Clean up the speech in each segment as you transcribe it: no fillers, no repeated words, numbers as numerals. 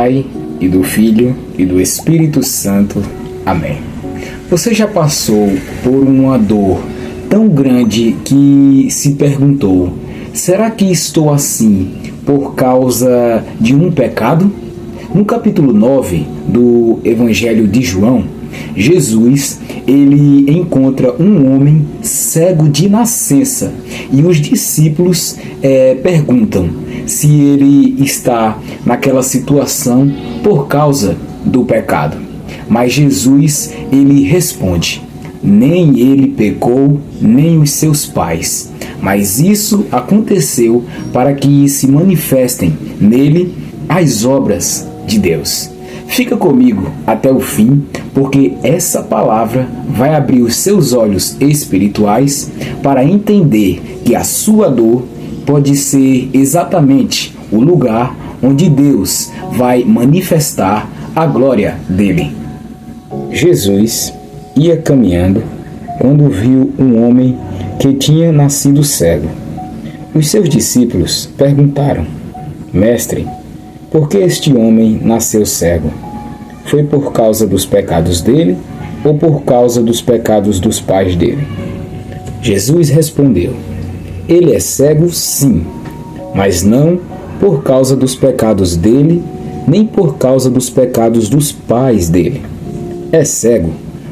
Pai, e do Filho, e do Espírito Santo. Amém. Você já passou por uma dor tão grande que se perguntou: será que estou assim por causa de um pecado? No capítulo 9 do Evangelho de João, Jesus, ele encontra um homem cego de nascença e os discípulos perguntam se ele está naquela situação por causa do pecado. Mas Jesus, ele responde: nem ele pecou, nem os seus pais, mas isso aconteceu para que se manifestem nele as obras de Deus. Fica comigo até o fim, porque essa palavra vai abrir os seus olhos espirituais para entender que a sua dor pode ser exatamente o lugar onde Deus vai manifestar a glória dele. Jesus ia caminhando quando viu um homem que tinha nascido cego. Os seus discípulos perguntaram: Mestre, por que este homem nasceu cego? Foi por causa dos pecados dele ou por causa dos pecados dos pais dele? Jesus respondeu: ele é cego, sim, mas não por causa dos pecados dele, nem por causa dos pecados dos pais dele. É cego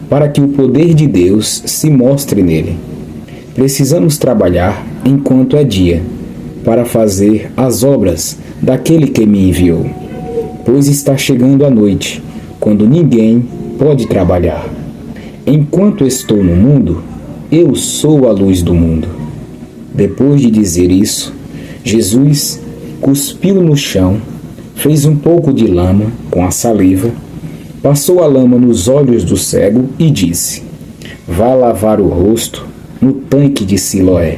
para que o poder de Deus se mostre nele. Precisamos trabalhar enquanto é dia, para fazer as obras daquele que me enviou, pois está chegando a noite, quando ninguém pode trabalhar. Enquanto estou no mundo, eu sou a luz do mundo. Depois de dizer isso, Jesus cuspiu no chão, fez um pouco de lama com a saliva, passou a lama nos olhos do cego e disse: vá lavar o rosto no tanque de Siloé.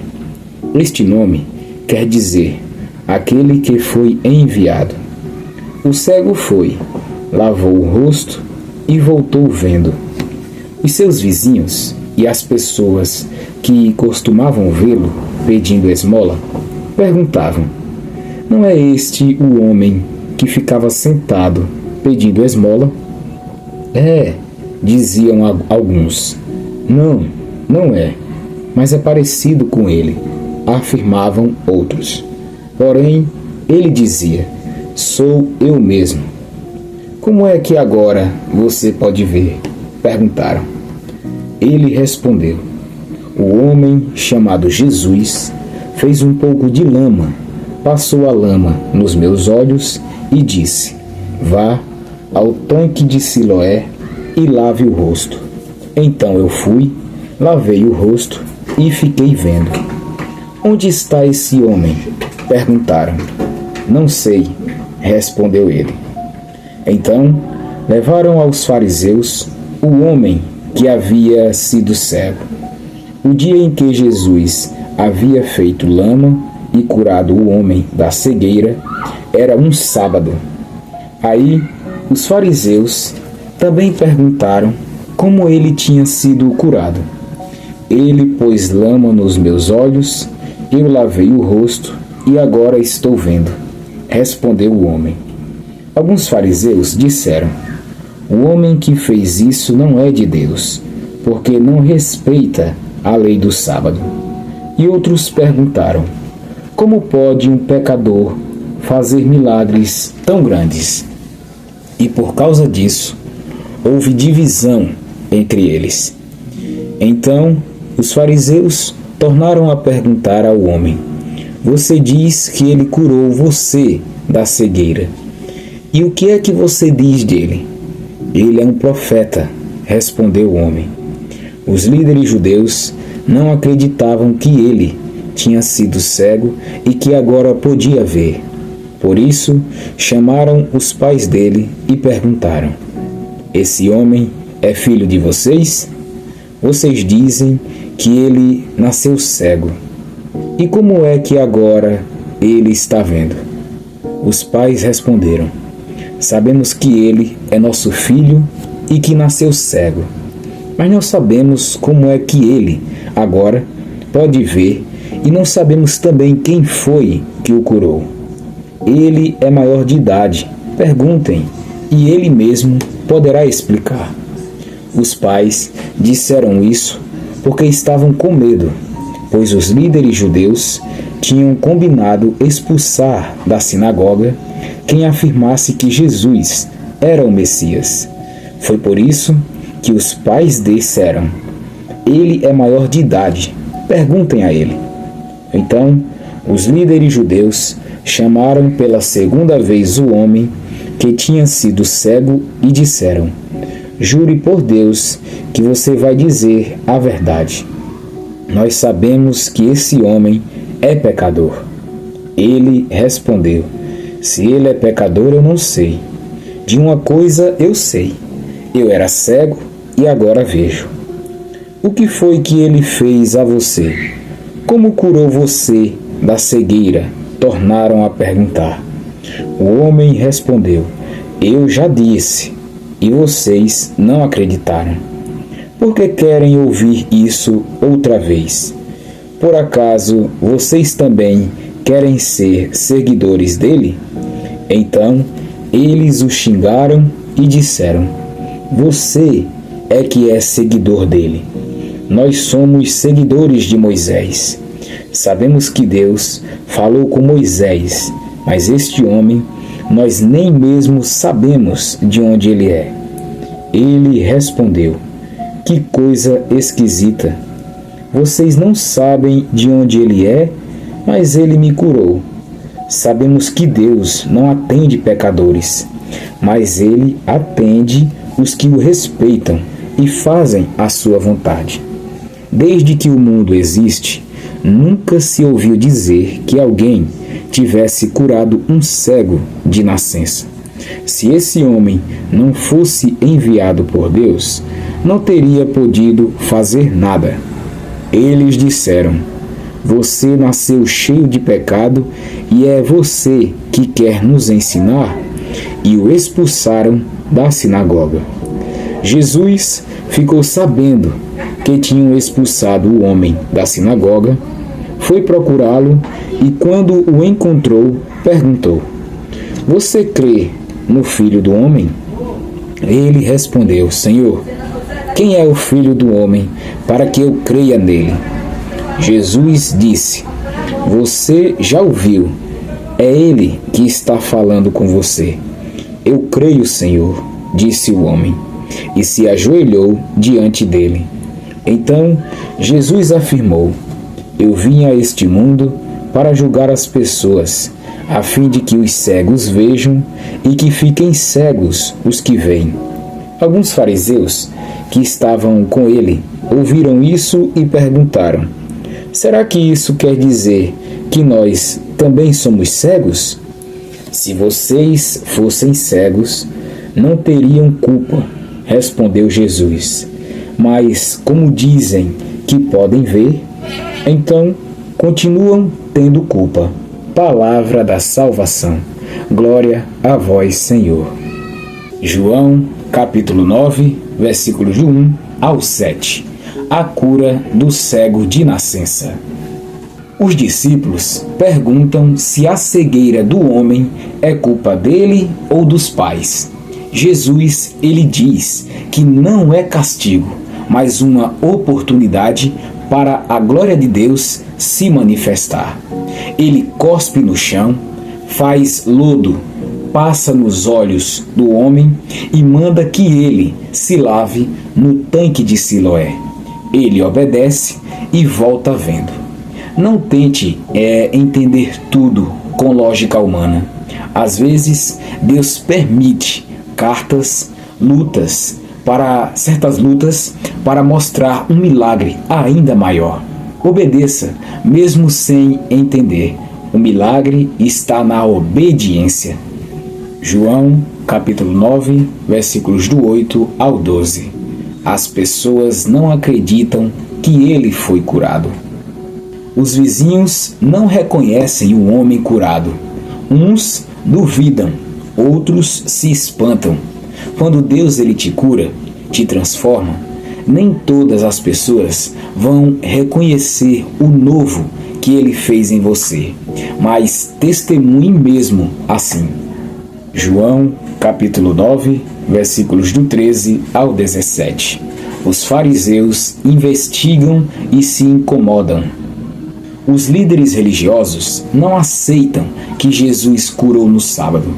Este nome quer dizer aquele que foi enviado. O cego foi, lavou o rosto e voltou vendo. Os seus vizinhos e as pessoas que costumavam vê-lo pedindo esmola perguntavam: não é este o homem que ficava sentado pedindo esmola? É, diziam alguns. Não, não é, mas é parecido com ele, afirmavam outros. Porém, ele dizia: sou eu mesmo. Como é que agora você pode ver? Perguntaram. Ele respondeu: o homem chamado Jesus fez um pouco de lama, passou a lama nos meus olhos e disse: vá ao tanque de Siloé e lave o rosto. Então eu fui, lavei o rosto e fiquei vendo. Onde está esse homem? Perguntaram. Não sei, respondeu ele. Então levaram aos fariseus o homem que havia sido cego. O dia em que Jesus havia feito lama e curado o homem da cegueira era um sábado. Aí os fariseus também perguntaram como ele tinha sido curado. Ele pôs lama nos meus olhos, eu lavei o rosto e agora estou vendo, respondeu o homem. Alguns fariseus disseram: o homem que fez isso não é de Deus, porque não respeita a lei do sábado. E outros perguntaram: como pode um pecador fazer milagres tão grandes? E por causa disso, houve divisão entre eles. Então, os fariseus tornaram a perguntar ao homem: você diz que ele curou você da cegueira. E o que é que você diz dele? Ele é um profeta, respondeu o homem. Os líderes judeus não acreditavam que ele tinha sido cego e que agora podia ver. Por isso, chamaram os pais dele e perguntaram: esse homem é filho de vocês? Vocês dizem que ele nasceu cego. E como é que agora ele está vendo? Os pais responderam: sabemos que ele é nosso filho e que nasceu cego, mas não sabemos como é que ele agora pode ver e não sabemos também quem foi que o curou. Ele é maior de idade, Perguntem, e ele mesmo poderá explicar. Os pais disseram isso porque estavam com medo, pois os líderes judeus tinham combinado expulsar da sinagoga quem afirmasse que Jesus era o Messias. Foi por isso que os pais disseram: ele é maior de idade, perguntem a ele. Então, os líderes judeus chamaram pela segunda vez o homem que tinha sido cego e disseram: jure por Deus que você vai dizer a verdade. Nós sabemos que esse homem é pecador. Ele respondeu: se ele é pecador, eu não sei. De uma coisa eu sei: eu era cego e agora vejo. O que foi que ele fez a você? Como curou você da cegueira? Tornaram a perguntar. O homem respondeu: eu já disse, e vocês não acreditaram. Por que querem ouvir isso outra vez? Por acaso vocês também querem ser seguidores dele? Então eles o xingaram e disseram: você é que é seguidor dele. Nós somos seguidores de Moisés. Sabemos que Deus falou com Moisés, mas este homem nós nem mesmo sabemos de onde ele é. Ele respondeu: que coisa esquisita! Vocês não sabem de onde ele é, mas ele me curou. Sabemos que Deus não atende pecadores, mas ele atende os que o respeitam e fazem a sua vontade. Desde que o mundo existe, nunca se ouviu dizer que alguém tivesse curado um cego de nascença. Se esse homem não fosse enviado por Deus, não teria podido fazer nada. Eles disseram: você nasceu cheio de pecado e é você que quer nos ensinar? E o expulsaram da sinagoga. Jesus ficou sabendo que tinham expulsado o homem da sinagoga, foi procurá-lo e, quando o encontrou, perguntou: você crê no Filho do Homem? Ele respondeu: Senhor, quem é o Filho do Homem para que eu creia nele? Jesus disse: você já ouviu, é ele que está falando com você. Eu creio, Senhor, disse o homem, e se ajoelhou diante dele. Então Jesus afirmou: eu vim a este mundo para julgar as pessoas, a fim de que os cegos vejam e que fiquem cegos os que veem. Alguns fariseus que estavam com ele ouviram isso e perguntaram: será que isso quer dizer que nós também somos cegos? Se vocês fossem cegos, não teriam culpa, respondeu Jesus. Mas como dizem que podem ver, então continuam tendo culpa. Palavra da salvação. Glória a vós, Senhor. João, capítulo 9, versículos de 1 ao 7. A cura do cego de nascença. Os discípulos perguntam se a cegueira do homem é culpa dele ou dos pais. Jesus, ele diz que não é castigo, mas uma oportunidade para a glória de Deus se manifestar. Ele cospe no chão, faz lodo, passa nos olhos do homem e manda que ele se lave no tanque de Siloé. Ele obedece e volta vendo. Não tente entender tudo com lógica humana. Às vezes, Deus permite certas lutas para mostrar um milagre ainda maior. Obedeça, mesmo sem entender. O milagre está na obediência. João, capítulo 9, versículos do 8 ao 12. As pessoas não acreditam que ele foi curado. Os vizinhos não reconhecem o homem curado. Uns duvidam, outros se espantam. Quando Deus ele te cura, te transforma, nem todas as pessoas vão reconhecer o novo que ele fez em você, mas testemunhe mesmo assim. João, capítulo 9, versículos do 13 ao 17. Os fariseus investigam e se incomodam. Os líderes religiosos não aceitam que Jesus curou no sábado.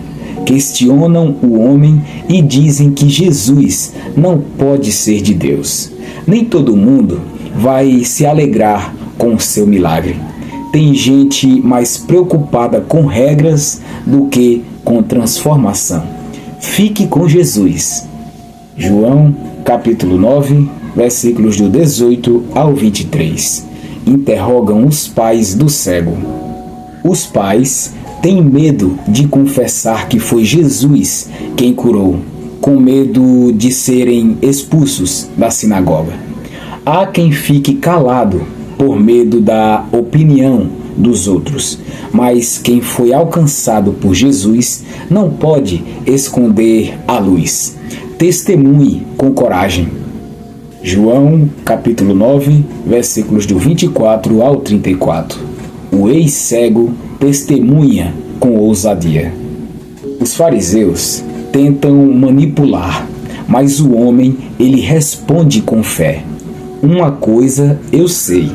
Questionam o homem e dizem que Jesus não pode ser de Deus. Nem todo mundo vai se alegrar com o seu milagre. Tem gente mais preocupada com regras do que com transformação. Fique com Jesus. João, capítulo 9, versículos do 18 ao 23. Interrogam os pais do cego. Os pais têm medo de confessar que foi Jesus quem curou, com medo de serem expulsos da sinagoga. Há quem fique calado por medo da opinião dos outros, mas quem foi alcançado por Jesus não pode esconder a luz. Testemunhe com coragem. João, capítulo 9, versículos do 24 ao 34. O ex-cego testemunha com ousadia. Os fariseus tentam manipular, mas o homem, ele responde com fé. Uma coisa eu sei,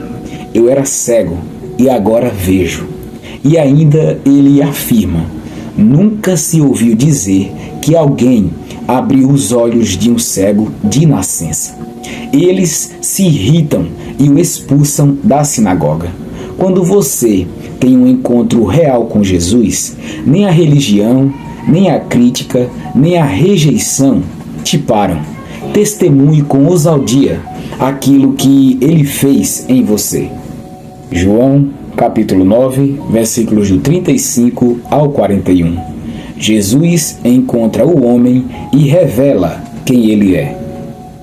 eu era cego e agora vejo. E ainda ele afirma, nunca se ouviu dizer que alguém abriu os olhos de um cego de nascença. Eles se irritam e o expulsam da sinagoga. Quando você tem um encontro real com Jesus, nem a religião, nem a crítica, nem a rejeição te param. Testemunhe com ousadia aquilo que ele fez em você. João, capítulo 9, versículos do 35 ao 41. Jesus encontra o homem e revela quem ele é.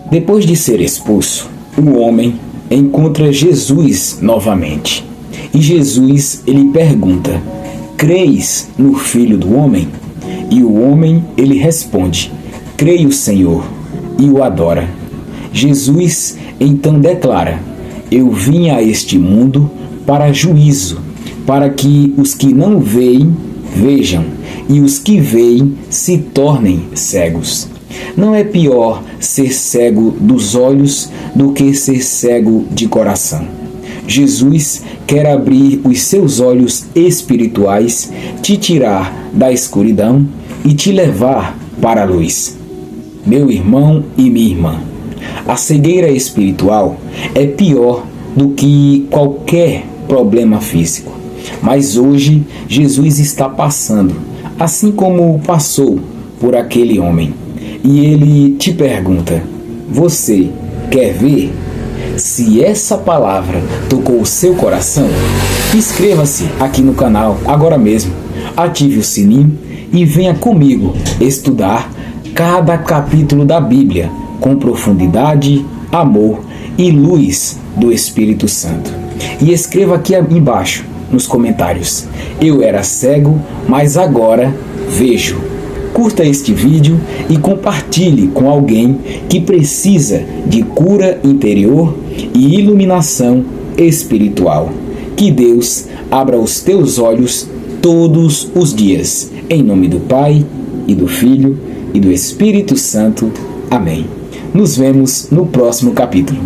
Depois de ser expulso, o homem encontra Jesus novamente. E Jesus, ele pergunta, creis no Filho do Homem? E o homem, ele responde, creio, Senhor, e o adora. Jesus, então declara, eu vim a este mundo para juízo, para que os que não veem, vejam, e os que veem se tornem cegos. Não é pior ser cego dos olhos do que ser cego de coração. Jesus quer abrir os seus olhos espirituais, te tirar da escuridão e te levar para a luz. Meu irmão e minha irmã, a cegueira espiritual é pior do que qualquer problema físico. Mas hoje Jesus está passando, assim como passou por aquele homem. E ele te pergunta, você quer ver? Se essa palavra tocou o seu coração, inscreva-se aqui no canal agora mesmo, ative o sininho e venha comigo estudar cada capítulo da Bíblia com profundidade, amor e luz do Espírito Santo. E escreva aqui embaixo nos comentários, eu era cego, mas agora vejo. Curta este vídeo e compartilhe com alguém que precisa de cura interior e iluminação espiritual. Que Deus abra os teus olhos todos os dias. Em nome do Pai, e do Filho, e do Espírito Santo. Amém. Nos vemos no próximo capítulo.